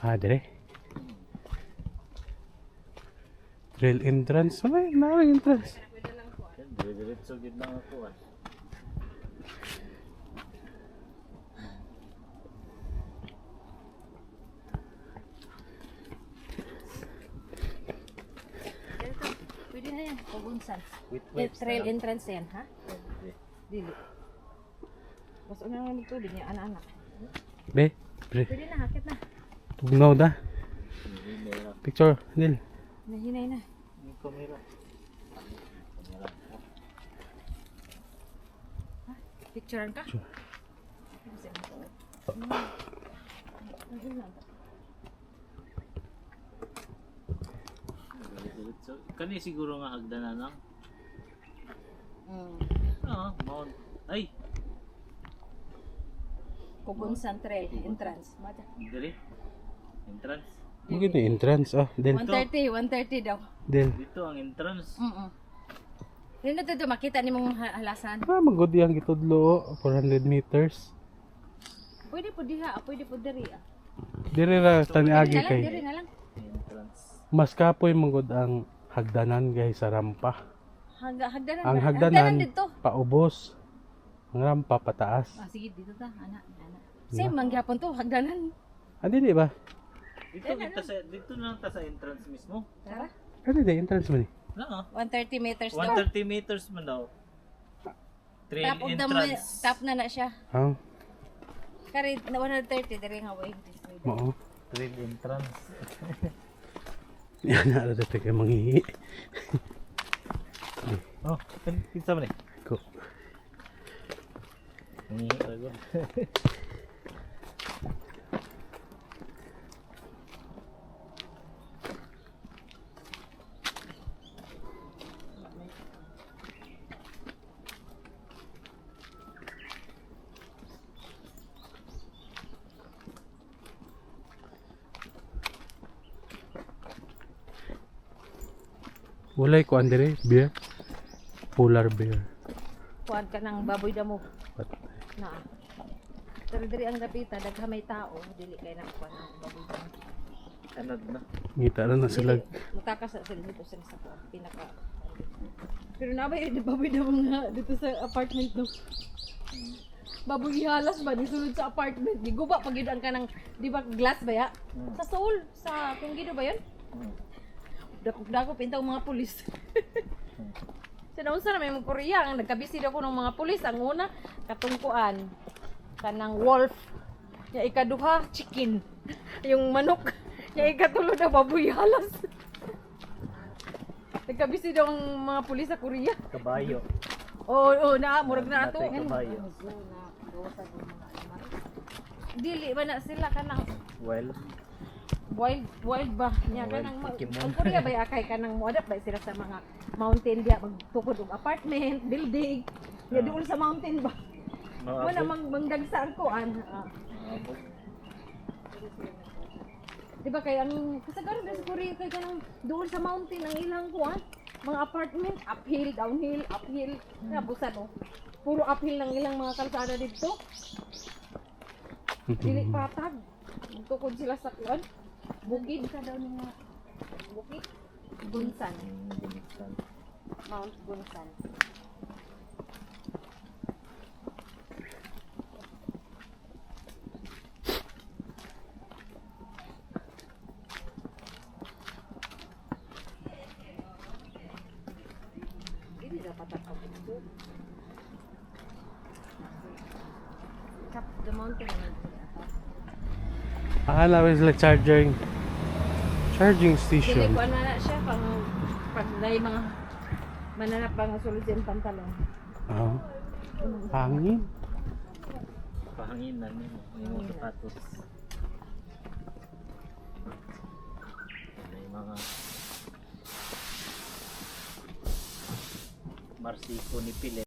Ah, dire. Trail entrance. Ay, naring entrance. Diretso gid na ako ah. Pwede na yan, Pugunsan. Wait. Trail entrance yan, ha? Dili. Basta na naman ito, din yung anak-anak. Be, pre. Pwede na, hakit na. Tugnaw da. Picture, Nil. Nahinay na. Ni kamera. Picturean ka? Sure. Diretso. Kani siguro nga hagdanan lang. Mm. Mount. Ay, Pugunsan Trail entrance. Mata. dire. Entrance. Maganda yung entrance. Oh, Del. 130 daw. Del. Dito ang entrance. Rin na ito, makita ni mong halasan. Ah, magod yung gitudlo. 400 meters. Pwede po diha, pwede po diri. Dire ra taniagi Diri kay. na lang. Entrance. Mas kapoy magod ang hagdanan guys sa rampa. Hagdanan. Ang ba? hagdanan dito. paubos. Ang rampa pataas. Sige, dito ta, anak. Same, mangyapon to, hagdanan. Ah, di ba? Dito na lang ta sa entrance mismo. Tara. Ah, di entrance man eh. 130 meters daw. 130 meters man daw. Trail Top of the entrance. top na siya. Ah, Kari na 130 diri nga way. mao. Trail entrance. Yan na dito kay manghihi. Oh, kinsa man eh. Ko. Ni ago. Walay ko andere beer. Polar bear. Kuan ka ng baboy damo What? na. Pero diri ang dapita dagha may tao, dili kay na kuan ang baboy damo. Anad na. Ngita na sila. Mutakas sa sila dito sa kuan pinaka. Pero nabay di baboy damo nga dito sa apartment no. Baboy halas ba nisulod sa apartment. Di guba pag ang kanang di ba glass ba ya? Sa soul sa kung gido ba 'yon? Dako pinta ang mga pulis. Sinaunsa na may mga Korea ang nagkabisid ako ng mga pulis. Ang una katungkuan kanang wolf. Ya ikaduha chicken. Yung manok. Ya ikatulo na baboy halas. Nagkabisid ang mga pulis sa Korea. Kabayo. Oo, na murag na ato. Natay kabayo. Dili ba na sila kanang Well, wild ba niya Wild kanang Pokemon. ang Korea ba akay kanang moadap ba sila sa mga mountain diya magtukod og apartment building ya doon sa mountain ba wala mangdagsa ang kuan di ba kay ang kasagaran sa Korea kay kanang doon sa mountain ang ilang kuan mga apartment uphill downhill uphill na busan oh puro uphill ng ilang mga kalsada dito dili patag tukod sila sa kuan bukid ka daw ng mga bukid Gunsan Mount Gunsan ini dapat apa itu top the mountain Akala ko sila charging Dili station. ko na siya pag may mga mananap bang sulod yung pantalon. Ah. Hangin. pahanginan nimo. Yung sapatos. May mga marsiko ni Pile.